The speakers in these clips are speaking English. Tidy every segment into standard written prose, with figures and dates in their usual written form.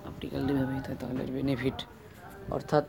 Optically ব্যবহৃত হয় তাহলে বেনিফিট অর্থাৎ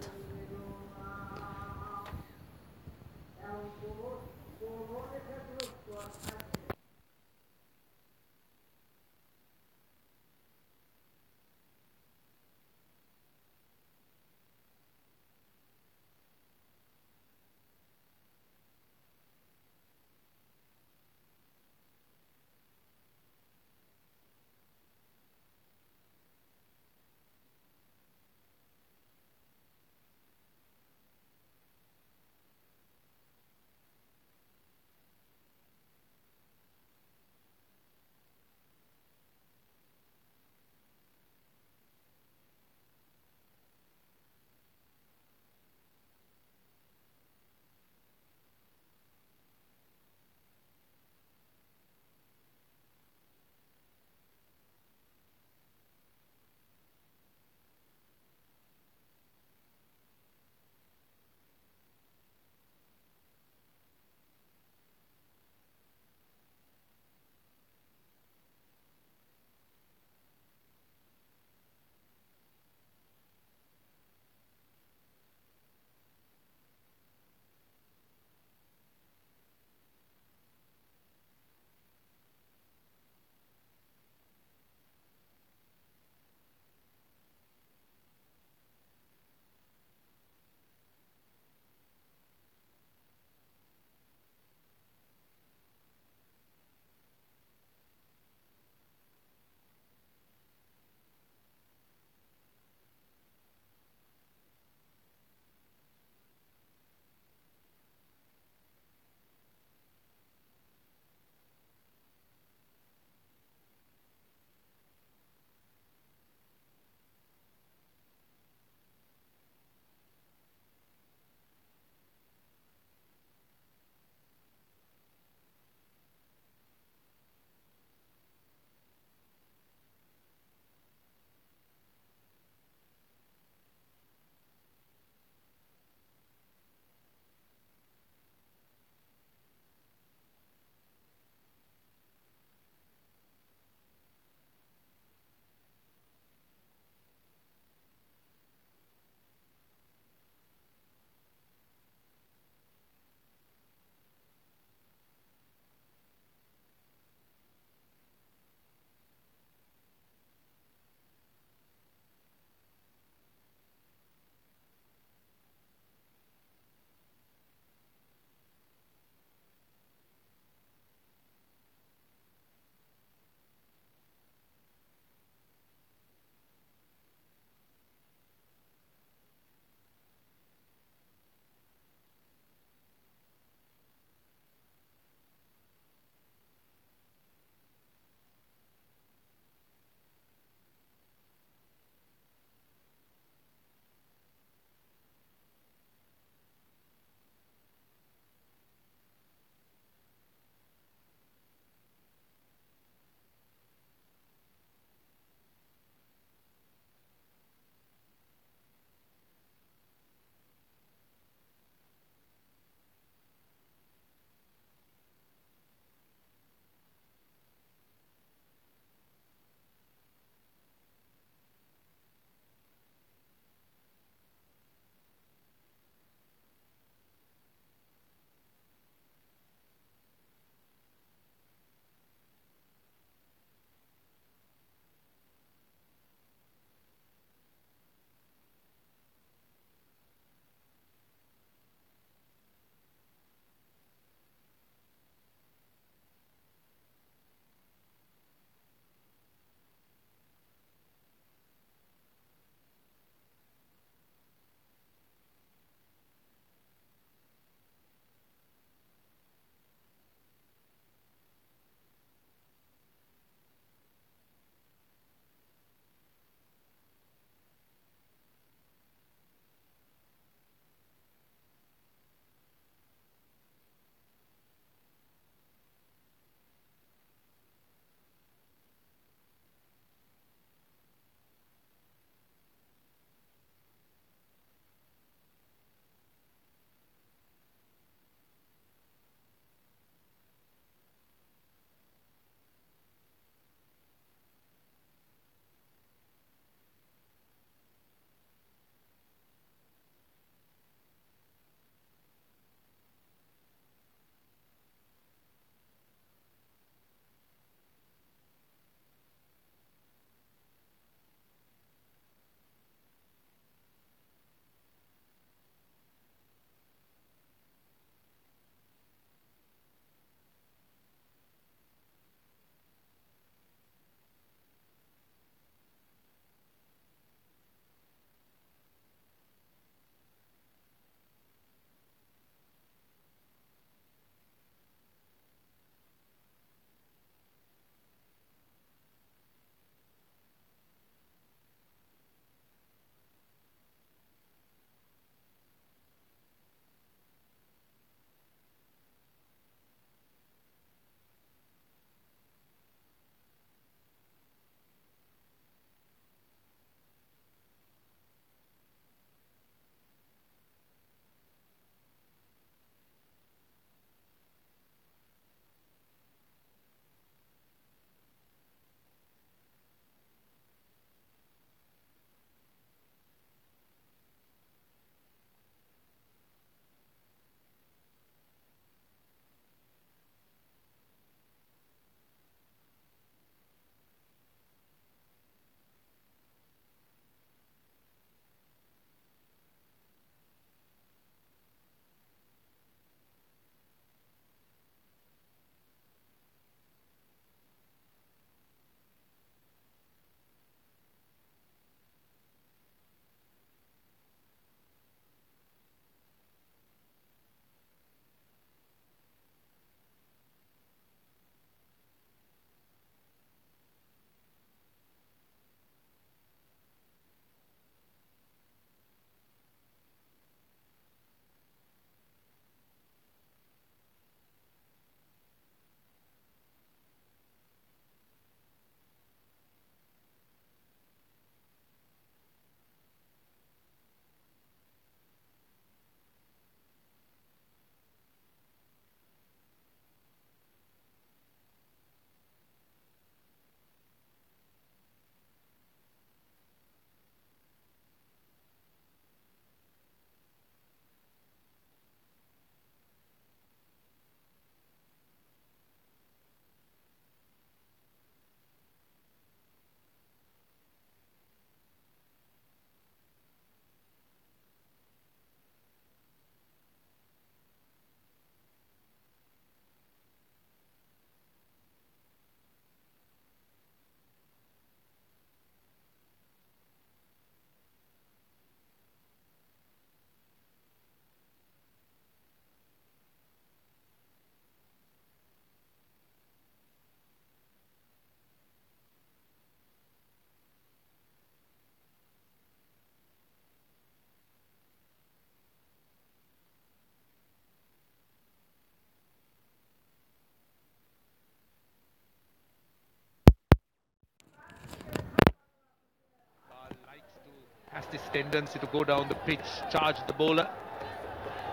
this tendency to go down the pitch, charge the bowler.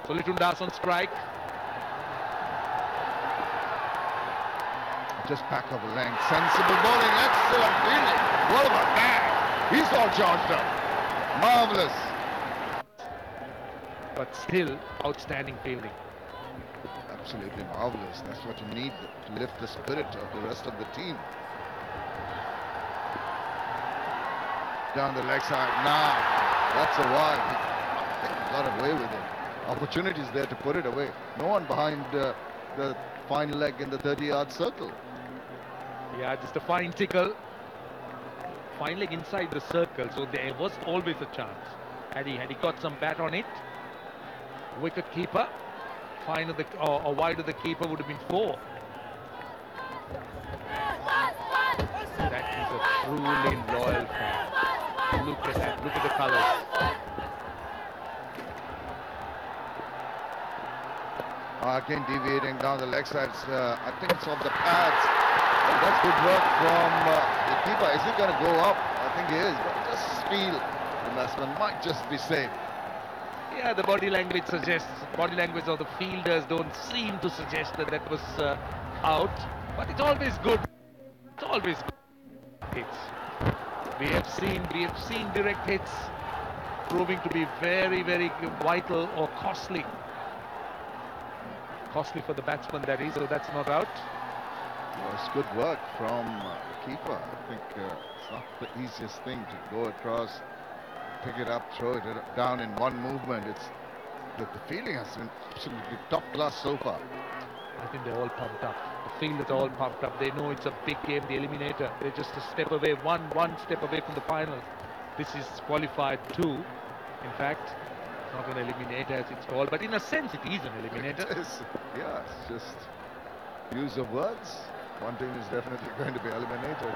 So Litton Das on strike. Just back of the length, sensible bowling, excellent fielding. What about that? He's all charged up. Marvellous. But still, outstanding fielding. Absolutely marvellous. That's what you need to lift the spirit of the rest of the team. Down the leg side now. That's a wide. I think he got away with it. Opportunities there to put it away. No one behind the fine leg in the 30-yard circle. Yeah, just a fine tickle. Fine leg inside the circle, so there was always a chance. Had he got some bat on it, wicket keeper, fine of the or wide of the keeper would have been 4. That is a truly loyal fan. Look at that, look at the colours. Again deviating down the leg side. I think it's off the pads. That's good work from the keeper. Is he going to go up? I think he is. But just feel the batsman might just be safe. Yeah, the body language suggests, body language of the fielders don't seem to suggest that that was out. But it's always good. It's always good hits. We have seen direct hits proving to be very, very vital or costly. Costly for the batsman, that is, so that's not out. Well, it's good work from the keeper. I think it's not the easiest thing to go across, pick it up, throw it down in one movement. It's the fielding has been absolutely top class so far. I think they're all pumped up. The fielders are all pumped up. They know it's a big game, the eliminator. They're just a step away, one step away from the finals. This is qualified 2, in fact. Not an eliminator as it's called, but in a sense it is an eliminator. Yeah, it's just use of words. One team is definitely going to be eliminated.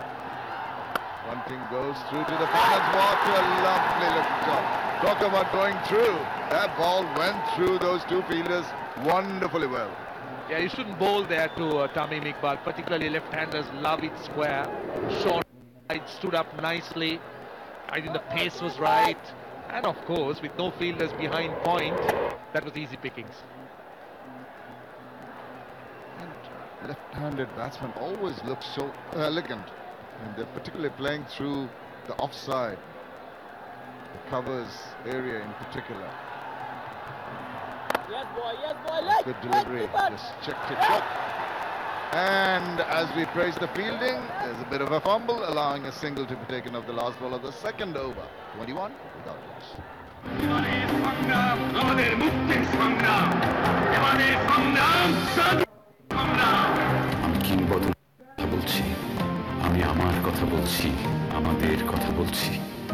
One team goes through to the finals. What a lovely looking shot. Talk about going through. That ball went through those two fielders wonderfully well. Yeah, you shouldn't bowl there to Tamim Iqbal. Particularly left-handers love it square. Short, stood up nicely. I think the pace was right. And of course, with no fielders behind point, that was easy pickings. And left-handed batsmen always look so elegant. And they're particularly playing through the offside, the covers area in particular. Yes, boy, Good delivery, just checked it up. And as we praise the fielding, there's a bit of a fumble, allowing a single to be taken of the last ball of the second over. 21 without loss. আমি কিংবদন্তির কথা বলছি, আমি আমার কথা বলছি, আমাদের কথা বলছি।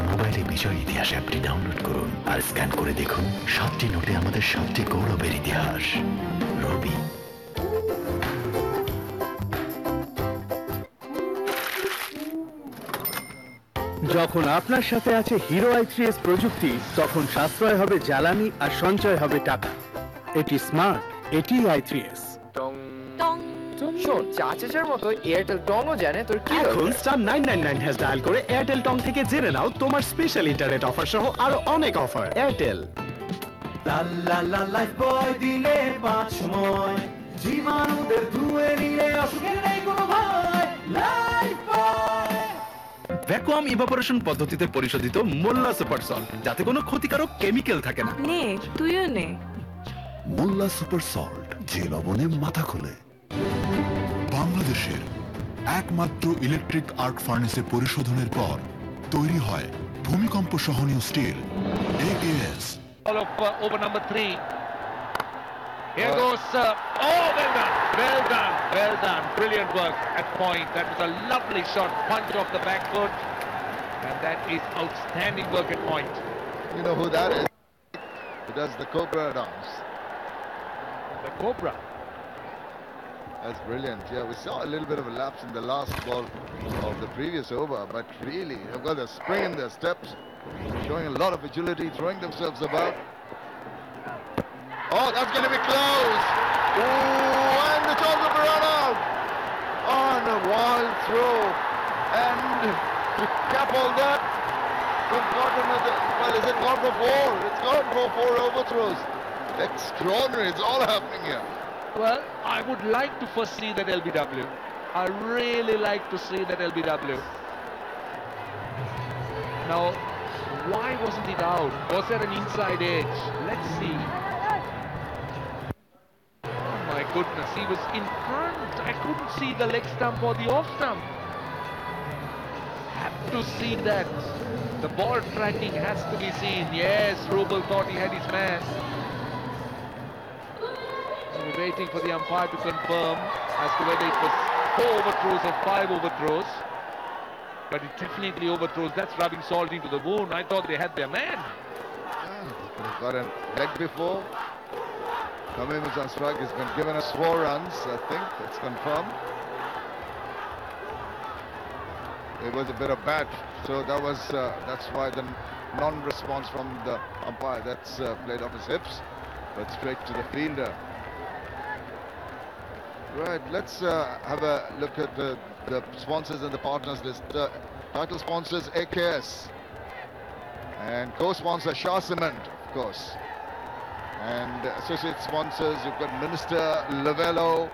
মোবাইলে বিজয় ইতিহাস অ্যাপটি ডাউনলোড করুন আর স্ক্যান করে দেখুন 7টি নোটে আমাদের 7টি গৌরবের ইতিহাস। রবি। যখন আপনার সাথে আছে হিরো i3s প্রযুক্তি, তখন সাশ্রয় হবে জ্বালানি আর সঞ্চয় হবে টাকা। এটি স্মার্ট, এটি i3s। শোন, চাচার মতো এয়ারটেল টংও জানে তোর কি এখন স্টার 999 হ্যাশ ডায়াল করে এয়ারটেল টং থেকে জেনে নাও তোমার স্পেশাল ইন্টারনেট অফার সহ আরো অনেক অফার। এয়ারটেল। লা লা লা লাইফ বয় দিলে 5 সময়, জীবাণুদের ধুয়ে নিলে অসুখের নেই কোনো ভয়। লাইফ বয় ভ্যাকুয়াম ইভাপোরেশন পদ্ধতিতে পরিশোধিত মোল্লা সুপার সল্ট, যাতে কোনো ক্ষতিকারক কেমিক্যাল থাকে না। নে, তুইও নে। মোল্লা সুপার সল্ট, যে লবণে মাথা খোলে। বাংলাদেশের একমাত্র ইলেকট্রিক আর্ক ফার্নেসে পরিশোধনের পর তৈরি হয় ভূমিকম্প সহনীয় still AKS। All of over number 3. Here goes. Oh, well done. Brilliant work at point. That was a lovely shot, punch off the back foot, and that is outstanding work at point. You know who that is? Who does the Cobra dance? The Cobra. That's brilliant. Yeah, we saw a little bit of a lapse in the last ball of the previous over, but really, they've got a spring in their steps, showing a lot of agility, throwing themselves about. Oh, that's going to be close. Ooh, and the chance of a run out. On a wild throw. And to cap all that, From corner another. Well, is it gone for four? It's gone for four overthrows. Extraordinary. It's all happening here. Well, I would like to first see that LBW. I really like to see that LBW. Now, why wasn't it out? Was there an inside edge? Let's see. Oh my goodness, he was in front. I couldn't see the leg stump or the off stump. Have to see that. The ball tracking has to be seen. Yes, Rubel thought he had his man. We're waiting for the umpire to confirm as to whether it was 4 overthrows or 5 overthrows. But it definitely overthrows. That's rubbing salt into the wound. I thought they had their man. He's got a leg before. Tamim is on strike. He's been given us 4 runs, I think. That's confirmed. It was a bit of bat, so that's why the non-response from the umpire. That's played off his hips, but straight to the fielder. Right, let's have a look at the sponsors and the partners list. Title sponsors AKS and co-sponsor Shah Cement, of course. And associate sponsors, you've got Minister, Lavello,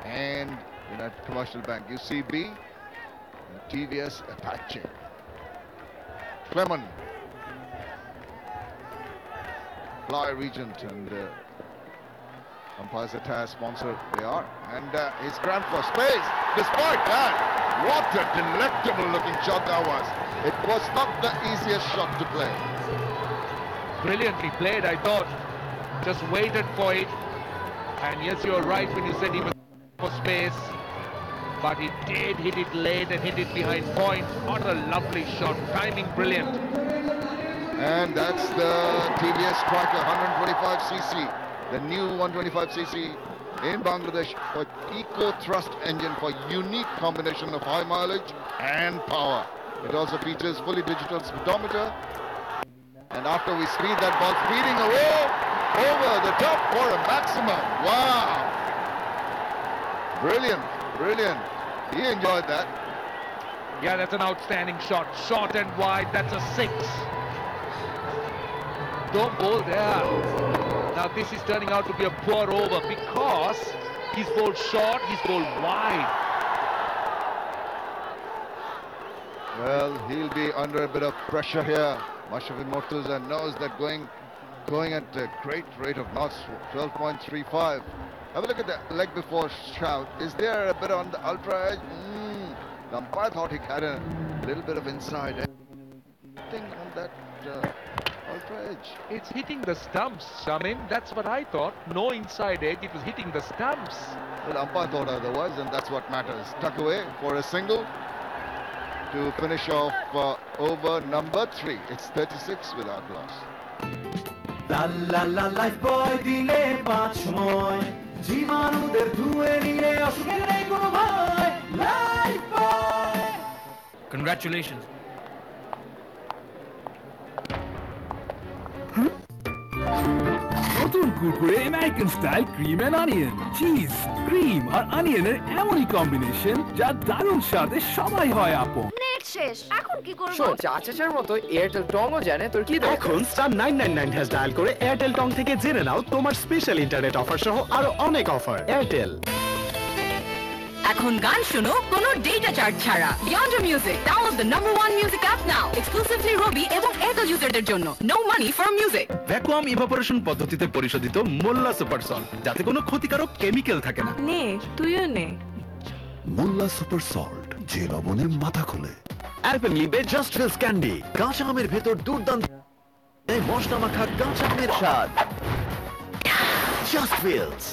and United Commercial Bank, UCB, and TVS Apache. Clement, Fly Regent, and umpires attire sponsor they are. And he's cramped for space. Despite that, what a delectable looking shot that was. It was not the easiest shot to play. Brilliantly played, I thought. Just waited for it. And yes, you're right when you said he was for space. But he did hit it late and hit it behind point. What a lovely shot. Timing brilliant. And that's the TVS Striker 125cc. The new 125cc in Bangladesh for Eco Thrust engine for unique combination of high mileage and power. It also features fully digital speedometer. And after we speed that ball speeding away over the top for a maximum. Wow! Brilliant, brilliant. He enjoyed that. Yeah, that's an outstanding shot. Short and wide, that's a 6. Don't bowl there. Now this is turning out to be a poor over because he's bowled short, he's bowled wide. Well, he'll be under a bit of pressure here. Mashrafi Mortuza knows that going at a great rate of knots, 12.35. Have a look at the leg before shout. Is there a bit on the ultra edge? The umpire thought he had a little bit of inside edge. Thing on that ultra edge. It's hitting the stumps, Shamim. That's what I thought. No inside edge, it was hitting the stumps. Well, umpire thought otherwise, and that's what matters. Tuck away for a single to finish off over number 3. It's 36 without loss. La la la life boy dile 5 সময় জীবাণুদের ধুয়ে নিয়ে অসুখের নেই কোনো ভয় life বয় Congratulations. নতুন Kurkure American style cream and onion cheese cream আর অনিয়নের এমনই কম্বিনেশন যা দারুণ স্বাদে সবাই হয় আপন। নেট শেষ, এখন কি করব? শোন, চাচার মতো এয়ারটেল টংও জানে তোর কি দরকার। এখন স্টার 999 হ্যাশ ডায়াল করে এয়ারটেল টং থেকে জেনে নাও তোমার স্পেশাল ইন্টারনেট অফার সহ আরো অনেক অফার। এয়ারটেল। এখন গান শোনো কোনো ডেটা চার্জ ছাড়া। Yonder Music, download the #1 music app now, exclusively Robi এবং Airtel ইউজারদের জন্য। No money for music. Vacuum evaporation পদ্ধতিতে পরিশোধিত মোল্লা সুপার সল্ট, যাতে কোনো ক্ষতিকারক কেমিক্যাল থাকে না। নে, তুইও নে। মোল্লা সুপার সল্ট, যে লবণে মাথা খোলে। অ্যালপেনলিবে জাস্ট ফিলস ক্যান্ডি, কাঁচা আমের ভেতর দুর্দান্ত মশলা মাখা কাঁচা আমের স্বাদ। Just feels.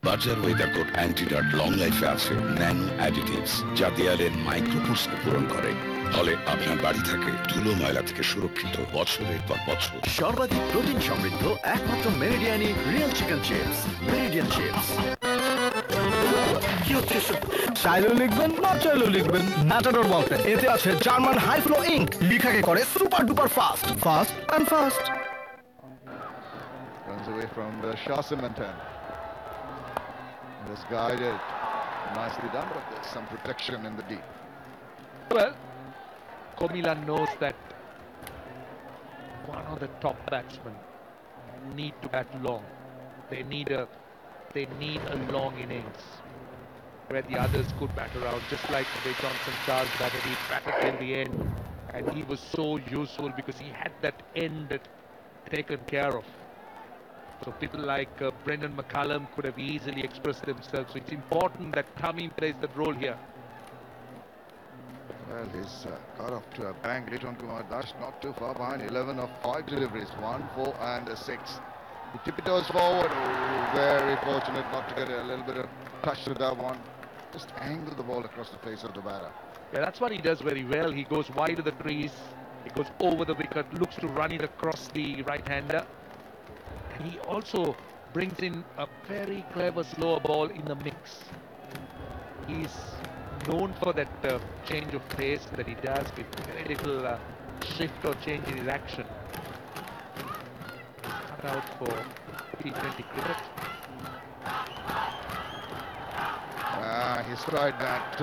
বাজার ওয়েদারকোট অ্যান্টিডট লং লাইফে আছে ন্যানো অ্যাডিটিভস, যা দেয়ালের মাইক্রোপোর্সকে পূরণ করে, ফলে আপনার বাড়ি থাকে ধুলো ময়লা থেকে সুরক্ষিত বছরের পর বছর। সর্বাধিক প্রোটিন সমৃদ্ধ একমাত্র মেরিডিয়ানি real chicken chips, Meridian chips. চাইলেও লিখবেন, না চাইলেও লিখবেন, ম্যাটাডোর বলতে এতে আছে জার্মান হাই ফ্লো ইঙ্ক, লিখাকে করে super duper fast, fast and fast. Runs away from the Shah Cement end. Just guided. Nicely done, but there's some protection in the deep. Well, Komila knows that one of the top batsmen need to bat long. They need a long innings where the others could bat around, just like the way Johnson Charles batted. He batted till the end, and he was so useful because he had that end taken care of. So people like Brendan McCullum could have easily expressed themselves. So it's important that Tamim plays that role here. Well, he's got off to a bang. Liton Kumar Das not too far behind. 11 of 5 deliveries, 1, 4 and a 6. He tiptoes forward. Oh, very fortunate not to get a little bit of touch to that one. Just angle the ball across the face of the batter. Yeah, that's what he does very well. He goes wide of the crease. He goes over the wicket, looks to run it across the right-hander. And he also brings in a very clever slower ball in the mix. He's known for that change of pace that he does with very little shift or change in his action. Cut out for T20 cricket. He's tried that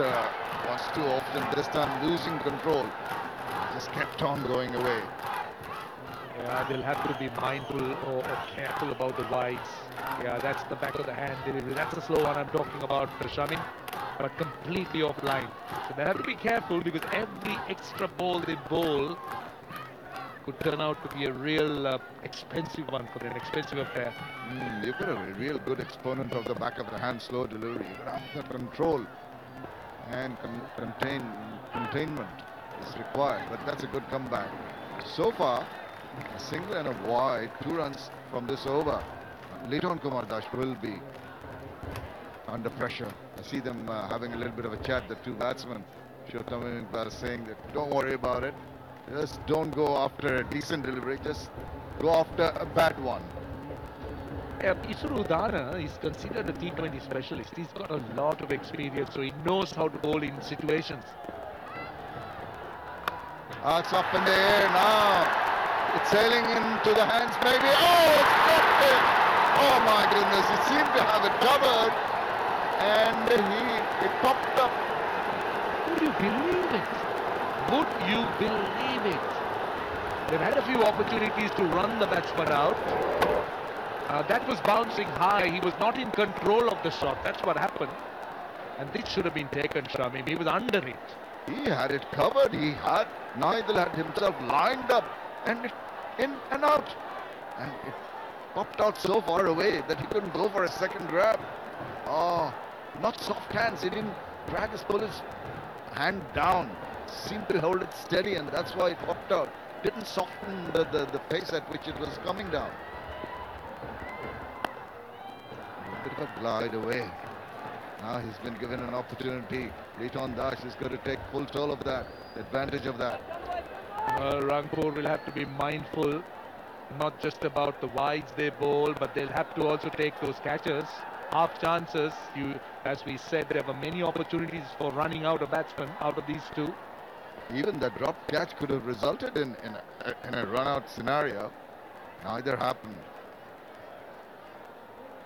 once too often, this time losing control. Just kept on going away. Yeah, they'll have to be mindful or careful about the wides. Yeah, that's the back of the hand delivery. That's the slow one I'm talking about for Shamin, but completely offline. So they have to be careful because every extra ball they bowl could turn out to be a real expensive one for them, expensive affair. You've got a real good exponent of the back of the hand slow delivery. You've got the control and containment is required, but that's a good comeback. So far, a single and a wide, 2 runs from this over. Liton Kumar Das will be under pressure. I see them having a little bit of a chat, the 2 batsmen. Shotam Iqbal saying that don't worry about it. Just don't go after a decent delivery, just go after a bad one. Isuru Udana is considered a T20 specialist. He's got a lot of experience, so he knows how to bowl in situations. It's up in the air now. It's sailing into the hands, maybe. Oh, it's dropped it. Oh my goodness, he seemed to have it covered, and it popped up. Would you believe it? Would you believe it? They've had a few opportunities to run the batsman out. That was bouncing high. He was not in control of the shot. That's what happened. And this should have been taken, Shami. He was under it. He had it covered. Naidal had himself lined up and in and out. And it popped out so far away that he couldn't go for a second grab. Oh, not soft hands. He didn't drag his bowler's hand down. Seemed to hold it steady, and that's why it popped out. Didn't soften the pace at which it was coming down. A bit of a glide away. Now he's been given an opportunity. Liton Das is going to take full toll of that, advantage of that. Rangpur will have to be mindful, not just about the wides they bowl, but they'll have to also take those catches. Half chances. As we said, there were many opportunities for running out a batsman out of these 2. Even the drop catch could have resulted in a run-out scenario. Neither happened.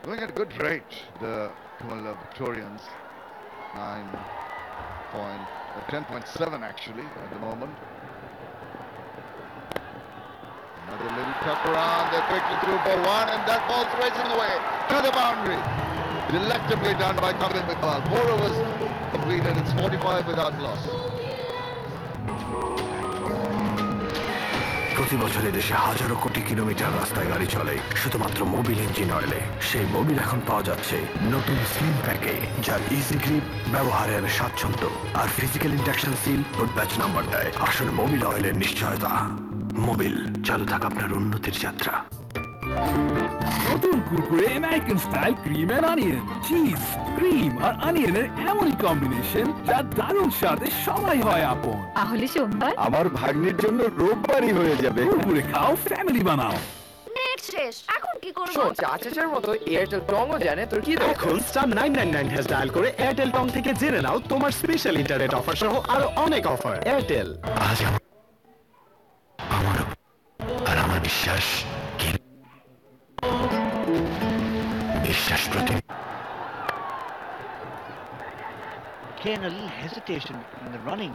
Doing at a good rate, the Kumala Victorians. 10.7 actually at the moment. Another little tuck around, they quickly through for 1, and that ball's racing away to the boundary. Delectably done by Tamim Iqbal. 4 overs completed, it's 45 without loss. প্রতি বছর দেশে হাজারো কোটি kilometre রাস্তায় গাড়ি চলে শুধুমাত্র Mobil engine অয়েলে। সেই মোবিল এখন পাওয়া যাচ্ছে নতুন স্লিম প্যাকে, যার ইজি গ্রিপ, ব্যবহারের স্বাচ্ছন্দ্য আর ফিজিক্যাল ইন্ডাকশন সিল ও ব্যাচ নাম্বার দেয় আসলে মোবিল অয়েলের নিশ্চয়তা। মোবিল, চালু থাক আপনার উন্নতির যাত্রা। নতুন Kurkure American style cream and onion, cheese, cream আর অনিয়নের এমন কম্বিনেশন যা দারুণ স্বাদে সবাই হয় আপন। তাহলে সোমবার আমার ভাগ্নের জন্য রোববারই হয়ে যাবে। কুরকুরে খাও, ফ্যামিলি বানাও। নেট শেষ, এখন কি করব? চাচার মতো এয়ারটেল টংও জানে তোর কি দরকার। এখন স্টার 999 হ্যাশ ডায়াল করে এয়ারটেল টং থেকে জেনে নাও তোমার স্পেশাল ইন্টারনেট অফার সহ আরো অনেক অফার। এয়ারটেল। আজ আমার আর আমার বিশ্বাস Again, a little hesitation in the running.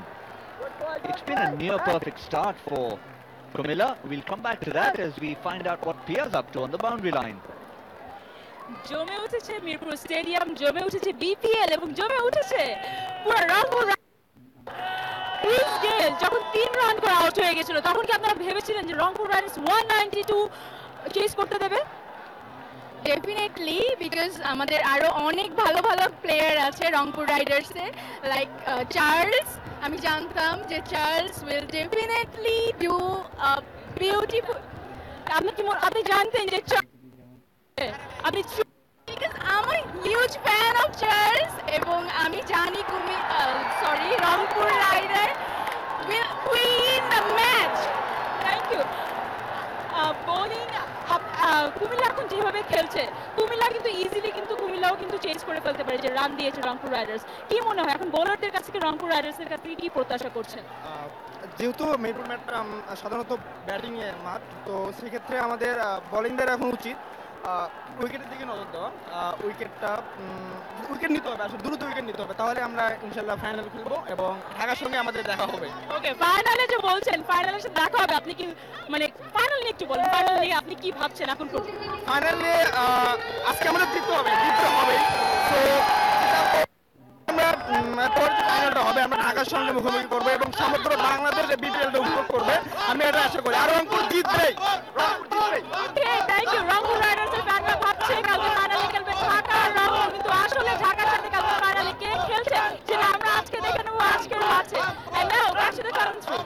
It's been a near perfect start for Kumilla. We'll come back to that as we find out what Pia's up to on the boundary line. জমে উঠেছে Mirpur stadium, জমে উঠেছে BPL এবং জমে উঠেছে পুরো Rangpur. Chris Gayle যখন 3 run করে আউট হয়ে গেছিল তখন কি আপনারা ভেবেছিলেন যে রংপুর রাইডার্স 192 চেস করতে দেবে? ডেফিনেটলি, বিকজ আমাদের আরো অনেক ভালো ভালো প্লেয়ার আছে রংপুর রাইডার্সে, লাইক চার্লস। আমি জানতাম যে Charles will definitely do beautiful. আপনি জানতেন যে আপনি বিকজ আমি হিউজ ফ্যান অফ চার্লস এবং আমি জানি Rangpur rider will win the match. Thank you. Bowling Comilla এখন যেভাবে খেলছে, কুমিল্লা কিন্তু ইজিলি কিন্তু কুমিল্লাও কিন্তু চেঞ্জ করে ফেলতে পারে, যে রান দিয়েছে রংপুর রাইডার্স। কি মনে হয় এখন বোলারদের কাছ থেকে রংপুর রাইডার্সের কাছ থেকে কি প্রত্যাশা করছেন? যেহেতু মিরপুর ম্যাচটা সাধারণত ব্যাটিং এর মাঠ, তো সেক্ষেত্রে আমাদের বোলিংদের এখন উচিত উইকেটের দিকে নজর দেওয়া। উইকেট নিতে হবে, আসলে দ্রুত উইকেট নিতে হবে, তাহলে আমরা ইনশাল্লাহ ফাইনাল খেলবো এবং ঢাকার সঙ্গে আমাদের দেখা হবে। ওকে, ফাইনালে যে বলছেন ফাইনালের সাথে দেখা হবে, আপনি কি মানে ফাইনাল নিয়ে একটু বলুন, ফাইনাল নিয়ে আপনি কি ভাবছেন এখন? ফাইনালে আজকে আমাদের জিততে হবে, তো আমরা পরে যে ফাইনালটা হবে আমরা ঢাকার সঙ্গে মুখোমুখি করবো এবং সমগ্র বাংলাদেশ বিপিএলটা উপভোগ করবে, আমি এটা আশা করি। আর রংপুর জিতবে। Thank you. রংপুর রাইডার্সের ফ্যানরা ভাবছে কালকে ফাইনালে খেলবে ঢাকা রংপুর, কিন্তু আসলে ঢাকার সাথে কালকে ফাইনালে কে খেলছে সেটা আমরা আজকে দেখে নেবো আজকের ম্যাচে। And now back to the commentary.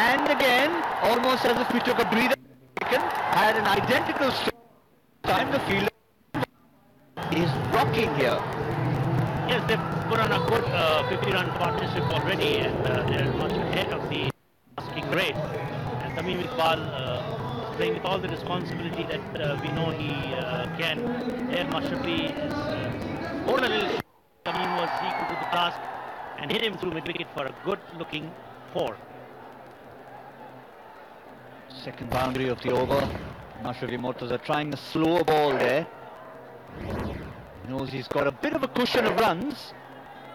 And again, almost as if we took a breather, had an identical time. The fielder is rocking here. Yes, they've put on a good 50-run partnership already, and they're much ahead of the asking rate. And Tamim Iqbal is playing with all the responsibility that we know he can. There, Mashrafi is hold a little. Tamim was equal to the task and hit him through mid-wicket for a good-looking 4. Second boundary of the over. Mashrafi Mortaza trying a slower ball there. Knows he's got a bit of a cushion of runs,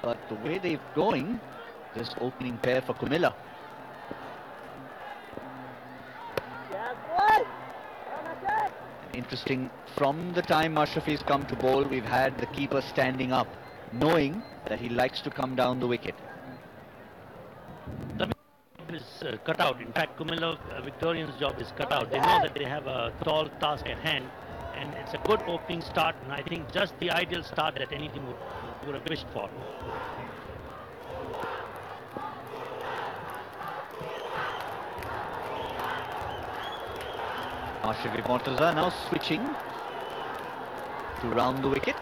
but the way they're going, this opening pair for Kumilla. Interesting, from the time Mashrafi's come to bowl, we've had the keeper standing up, knowing that he likes to come down the wicket. The job is cut out. In fact, Kumilla Victorian's job is cut out. They know that they have a tall task at hand, and it's a good opening start, and I think just the ideal start that any team would have wished for. Mashrafi Mortaza now switching to round the wicket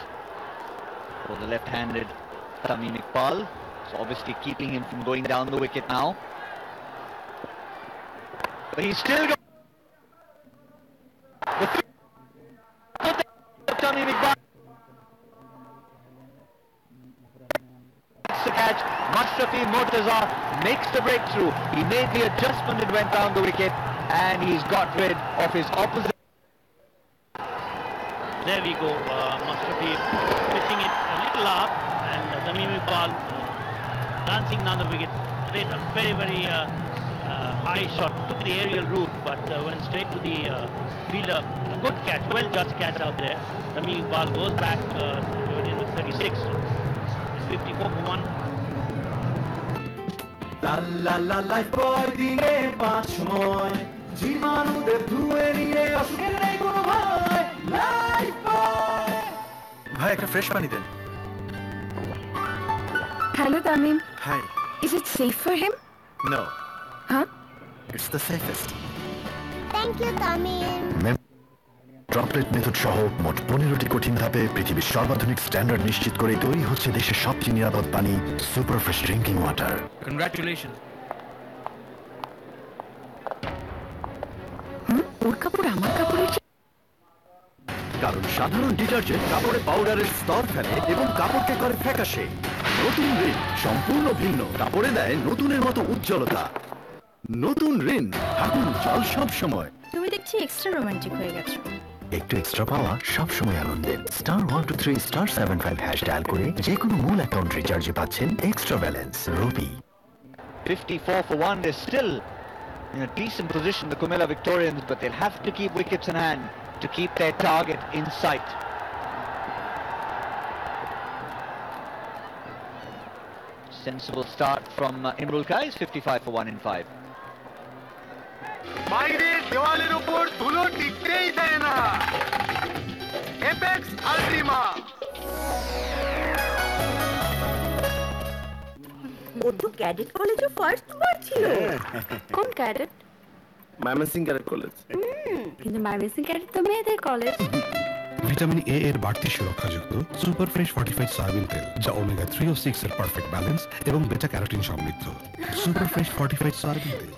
for the left-handed Tamim Iqbal. So obviously keeping him from going down the wicket now. But he's still got the Tamim Iqbal. That's the catch. Mashrafi Mortaza makes the breakthrough. He made the adjustment and went down the wicket, and he's got rid of his opposite. There we go. Mashrafi pitching it a little up, and Tamim Iqbal dancing down the wicket. Played a very high shot, took the aerial route, but went straight to the fielder. A good catch, well judged catch out there. Tamim Iqbal goes back to it in with 36. It's 54 for 1. La la la life boy দিনে 5 সময় জীবাণুদের ধুয়ে নিয়ে অসুখের নেই কোনো ভয়। Life বয় ভাই একটা ফ্রেশ পানি দেন। Hello, Tamim. Hi. Is it safe for him? No. Huh? It's the safest. Thank you, Tamim. Droplet method সহ মোট 15টি কঠিন ধাপে পৃথিবীর সর্বাধুনিক স্ট্যান্ডার্ড নিশ্চিত করে তৈরি হচ্ছে দেশের সবচেয়ে নিরাপদ পানি super fresh drinking water. Congratulations. ওর কাপড় আমার কাপড়ের কারণ সাধারণ ডিটারজেন্ট কাপড়ে পাউডারের স্তর ফেলে এবং কাপড়কে করে ফ্যাকাশে। নতুন রিন সম্পূর্ণ ভিন্ন, কাপড়ে দেয় নতুনের মতো উজ্জ্বলতা। নতুন রিন থাকুন জল সব সময়। তুমি দেখছি এক্সট্রা রোমান্টিক হয়ে গেছো। একটু এক্সট্রা পাওয়া সবসময় আনন্দের। *123 *75 হ্যাশ ডায়াল করে যে কোনো মূল অ্যাকাউন্ট রিচার্জে পাচ্ছেন extra balance. Rabi. 54 for 1. They're still in a decent position, the Kumela Victorians, but they'll have to keep wickets in hand to keep their target in sight. Sensible start from Imrul Kais, 55 for 1 in 5. বাইরে দেওয়ালের উপর ধুলো টিকতেই দেয় না। Apex আল্টিমা। ও তো cadet কলেজে first বার ছিল। কোন ক্যাডেট? Mymensingh cadet college. কিন্তু ময়মনসিং ক্যাডেট তো মেয়েদের কলেজ। ভিটামিন এ এর বাড়তি সুরক্ষাযুক্ত সুপার ফ্রেশ ফর্টিফাইড সয়াবিন তেল, যা ওমেগা 3 ও 6 এর পারফেক্ট ব্যালেন্স এবং বেটা ক্যারোটিন সমৃদ্ধ। সুপার ফ্রেশ ফর্টিফাইড সয়াবিন তেল।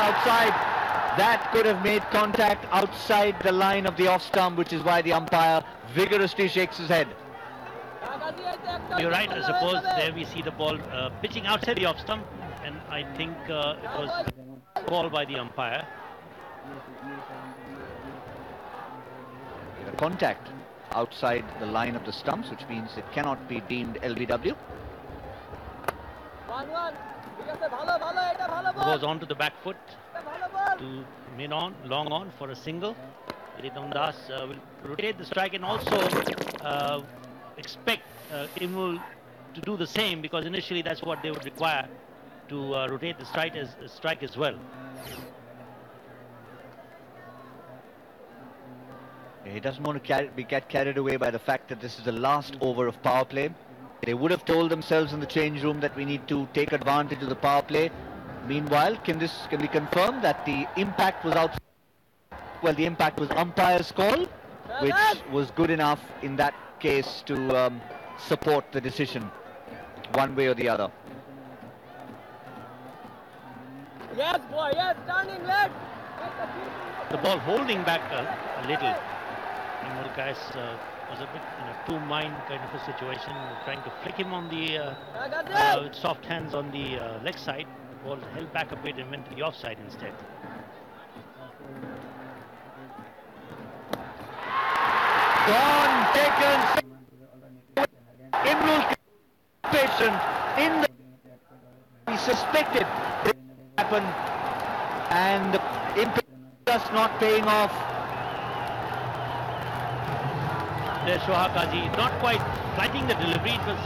Outside, that could have made contact outside the line of the off stump, which is why the umpire vigorously shakes his head. You're right, I suppose there we see the ball pitching outside the off stump, and I think it was called by the umpire. Contact outside the line of the stumps, which means it cannot be deemed LBW. Goes on to the back foot to mid on, long on for a single. Ritam Das will rotate the strike and also expect Imrul to do the same, because initially that's what they would require to rotate the strike as well. He doesn't want to get carried away by the fact that this is the last over of power play. They would have told themselves in the change room that we need to take advantage of the power play. Meanwhile, can we confirm that the impact was out? Well, the impact was umpire's call, which was good enough in that case to support the decision, one way or the other. Yes, boy, yes, turning left. The ball holding back a little. Imrul Kais was a bit in a two-mind kind of a situation, trying to flick him on the with soft hands on the leg side. The ball held back a bit and went to the offside instead. Gone, taken. Imrul patient in the he suspected it happened, and just not paying off. There's Sohaag Qazi, not quite flighting the delivery. It was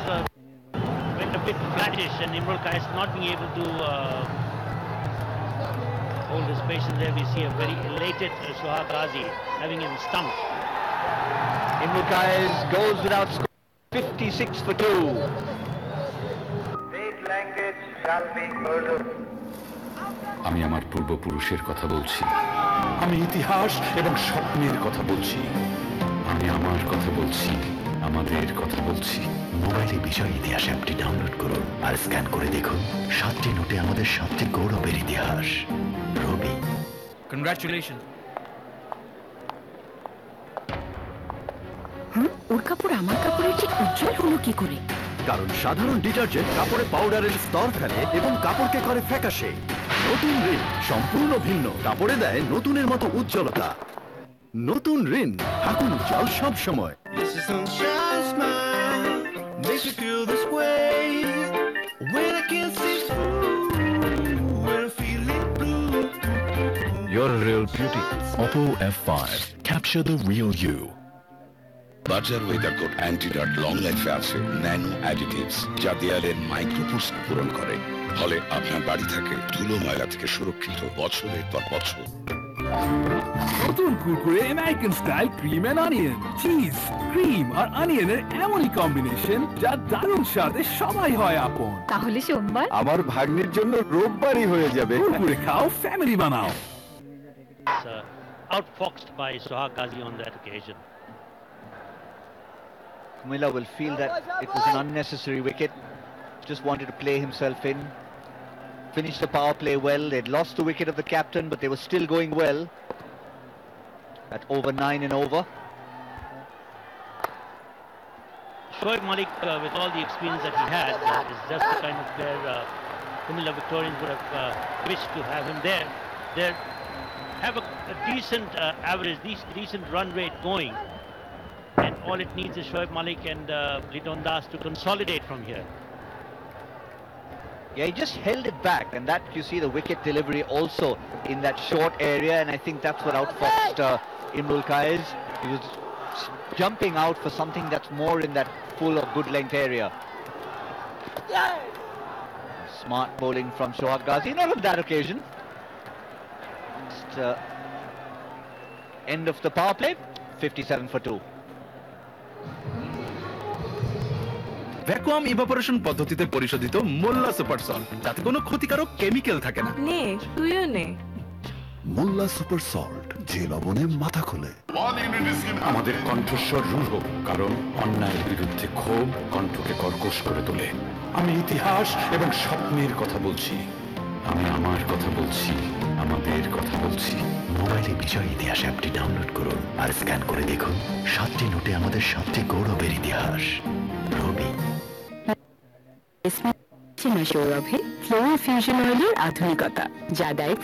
went a bit flattish, and Imrul Kais not being able to hold his patience there. We see a very elated Sohaag Qazi having him stumped. Imrul Kais goes without score, 56 for 2. আমি আমার পূর্বপুরুষের কথা বলছি, আমি ইতিহাস এবং স্বপ্নের কথা বলছি, আমি আমার কথা বলছি, আমাদের কথা বলছি। মোবাইলে বিজয় ইতিহাস অ্যাপটি ডাউনলোড করুন আর স্ক্যান করে দেখুন 7টি নোটে আমাদের 7টি গৌরবের ইতিহাস। রবি। কনগ্রাচুলেশন। ওর কাপড় আমার কাপড়ের ঠিক উজ্জ্বল হলো কি করে? কারণ সাধারণ ডিটারজেন্ট কাপড়ে পাউডারের স্তর ফেলে এবং কাপড়কে করে ফ্যাকাশে। নতুন রিন সম্পূর্ণ ভিন্ন, কাপড়ে দেয় নতুনের মতো উজ্জ্বলতা। নতুন রিন, থাকুন উজ্জ্বল সব সময়। You're a real beauty. Oppo F5. Capture the real you. Berger weather coat antidote long লাইফে আছে ন্যানো অ্যাডিটিভস, যা দেয়ালের মাইক্রোপুরস পূরণ করে, ফলে আপনার বাড়ি থাকে ধুলো ময়লা থেকে সুরক্ষিত বছরের পর বছর। নতুন Kurkure American style cream and onion, cheese, cream আর অনিয়নের এমনই কম্বিনেশন যা দারুণ স্বাদে সবাই হয় আপন। তাহলে সোমবার আমার ভাগ্নির জন্য রোববারই হয়ে যাবে। কুরকুরে খাও, ফ্যামিলি বানাও। Outfoxed by Sohag Ghazi on that occasion. Kumila will feel that it was an unnecessary wicket. Just wanted to play himself in. Finished the power play well. They'd lost the wicket of the captain, but they were still going well. At over 9 and over. Shoaib Malik, with all the experience that he had, is just the kind of player Kumila Victorians would have wished to have him there. They have a decent average, decent run rate going. And all it needs is Shoaib Malik and Liton Das to consolidate from here. Yeah, he just held it back, and that you see the wicket delivery also in that short area, and I think that's what outfoxed Imrul Kayes. He was jumping out for something that's more in that full of good length area. Smart bowling from Sohag Ghazi, not on that occasion. Just, end of the power play, 57 for 2. Vacuum evaporation পদ্ধতিতে পরিশোধিত মোল্লা super salt, যাতে কোনো ক্ষতিকারক chemical থাকে না। নে, তুইও নে। মোল্লা সুপার সল্ট, যে লবণে মাথা খোলে। আমাদের কণ্ঠস্বর রূঢ়, কারণ অন্যায়ের বিরুদ্ধে ক্ষোভ কণ্ঠকে কর্কশ করে তোলে। আমি ইতিহাস এবং স্বপ্নের কথা বলছি। আমি আমার কথা বলছি, আমাদের কথা বলছি। মোবাইলে বিজয় ইতিহাস অ্যাপটি ডাউনলোড করুন আর স্ক্যান করে দেখুন 7টি নোটে আমাদের 7টি গৌরবের ইতিহাস। রবি সৌরভে ফ্লোরা ফিউশন অয়েলের আধুনিকতা, যা দেয়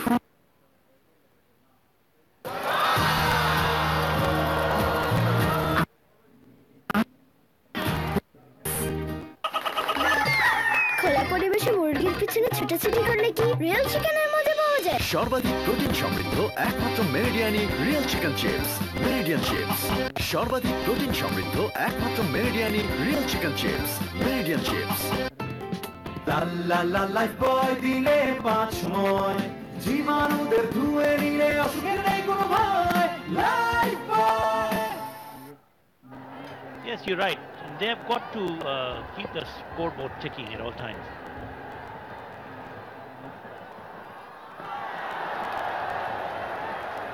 খোলা পরিবেশে মুরগির পিছনে ছুটাছুটি করলে কি রিয়েল চিকেনের মধ্যে পাওয়া যায়? সর্বাধিক প্রোটিন সমৃদ্ধ একমাত্র মেরিডিয়ানি real chicken chips, Meridian chips. সর্বাধিক প্রোটিন সমৃদ্ধ একমাত্র মেরিডিয়ানি real chicken chips, Meridian chips. লা লাইফ বয় দিলে 5 সময়, জীবাণুদের ধুয়ে নিলে অসুখের নেই কোনো ভয়। Life boy. Yes, you're right. They have got to keep the scoreboard ticking at all times.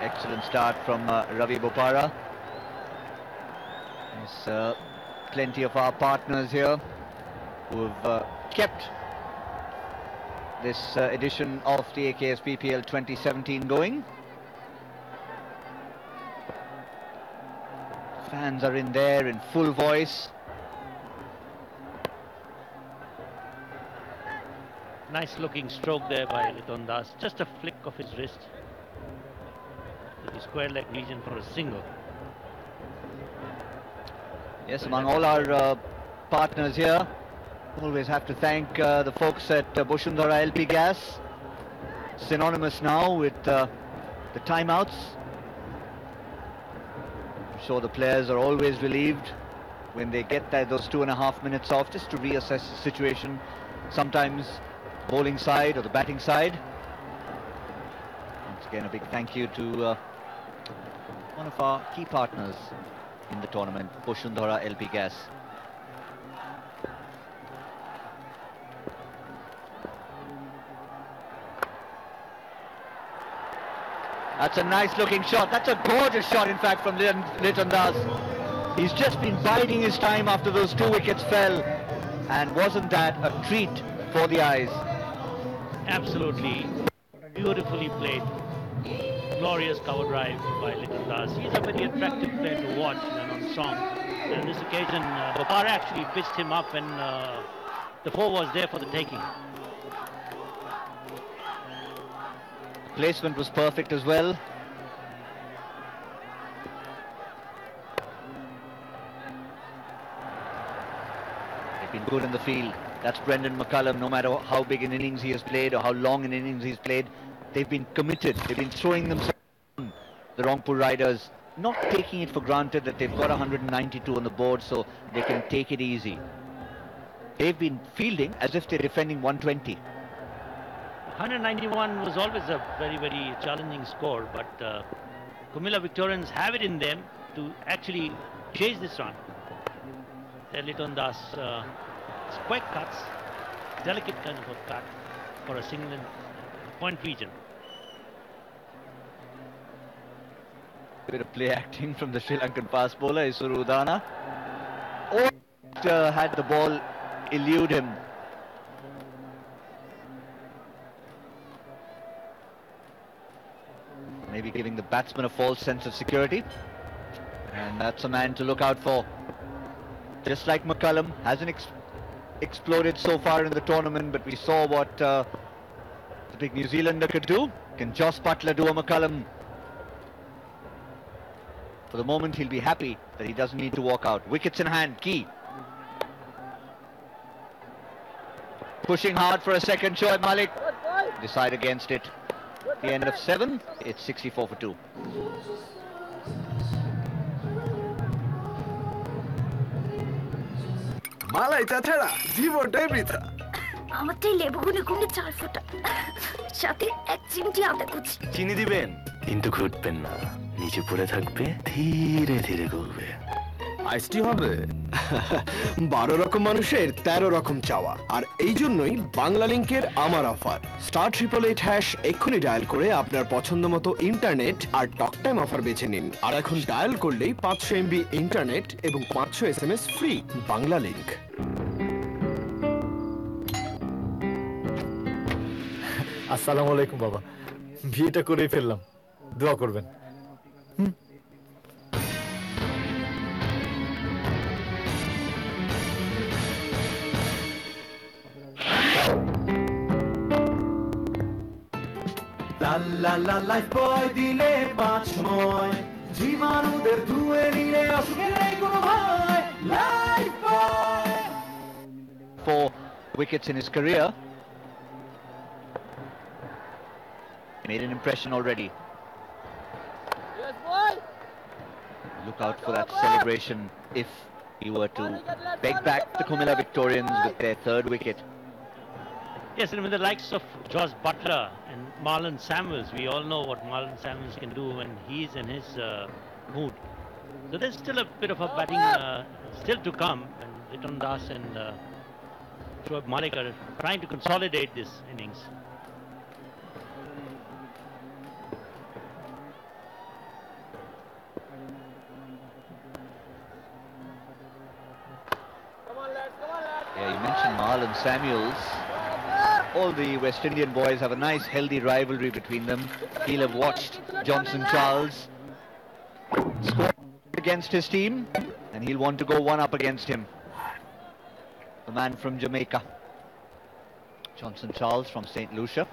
Excellent start from Ravi Bopara. There's plenty of our partners here who have kept this edition of the AKS PPL 2017 going. Fans are in there in full voice. Nice looking stroke there by Liton Das. Just a flick of his wrist to the square leg region for a single. Yes, among all our partners here, always have to thank the folks at Boshundhara LP Gas, synonymous now with the timeouts. I'm sure the players are always relieved when they get those 2.5 minutes off just to reassess the situation, sometimes bowling side or the batting side. Once again, a big thank you to one of our key partners in the tournament, Boshundhara LP Gas. That's a nice looking shot. That's a gorgeous shot, in fact, from Liton Das. He's just been biding his time after those 2 wickets fell, and wasn't that a treat for the eyes? Absolutely beautifully played. Glorious cover drive by Liton Das. He's a very attractive player to watch and on song. On this occasion, Bopara actually pitched him up when the 4 was there for the taking. Placement was perfect as well. They've been good in the field. That's Brendan McCullum. No matter how big an innings he has played or how long an innings he's played, they've been committed. They've been throwing themselves on the Rangpur Riders, not taking it for granted that they've got 192 on the board so they can take it easy. They've been fielding as if they're defending 120. 191 was always a very, very challenging score, but Comilla Victorians have it in them to actually chase this run. Liton Das, quick cuts, delicate kind of a cut for a single point region. Bit of play acting from the Sri Lankan fast bowler, Isuru Udana. Had the ball elude him. Maybe giving the batsman a false sense of security. And that's a man to look out for. Just like McCullum, hasn't exploded so far in the tournament, but we saw what the big New Zealander could do. Can Jos Buttler do a McCullum? For the moment, he'll be happy that he doesn't need to walk out. Wickets in hand, key. Pushing hard for a second, Shoaib Malik. Decide against it. At the end of 7, it's 64 for 2. মালাই তাছাড়া জীবনটাই বৃথা। আমারটাই লেবু গুনে গুনে 4 ফোঁটা, সাথে 1 চিমটি আদা কুচি। চিনি দিবেন কিন্তু ঘুটবেন না, নিচে পড়ে থাকবে, ধীরে ধীরে গলবে। আইসটি হবে। 12 রকম মানুষের 13 রকম চাওয়া, আর এই জন্যই বাংলা লিংকের আমার অফার *888# এক্ষুনি ডায়াল করে আপনার পছন্দ মতো ইন্টারনেট আর টক টাইম অফার বেছে নিন। আর এখন ডায়াল করলেই 500 MB ইন্টারনেট এবং 500 SMS ফ্রি। বাংলা লিংক। আসসালামু আলাইকুম বাবা, বিয়েটা করেই ফেললাম, দোয়া করবেন। লা লাইফ বয় দিলে 5 সময়, জীবাণুদের ধুয়ে নিলে অসুখের নেই কোনো ভয়। Life boy. 4 wickets in his career. Made an impression already. Yes, boy. Look out for that celebration if he were to beg back the Comilla Victorians with their 3rd wicket. Yes, and with the likes of Jos Buttler and Marlon Samuels, we all know what Marlon Samuels can do when he's in his mood. So there's still a bit of a batting still to come, and Liton Das and Shoaib Malik are trying to consolidate this innings. Yeah, you mentioned Marlon Samuels. All the West Indian boys have a nice healthy rivalry between them. He'll have watched Johnson Charles score against his team, and he'll want to go one up against him. The man from Jamaica, Johnson Charles from St. Lucia.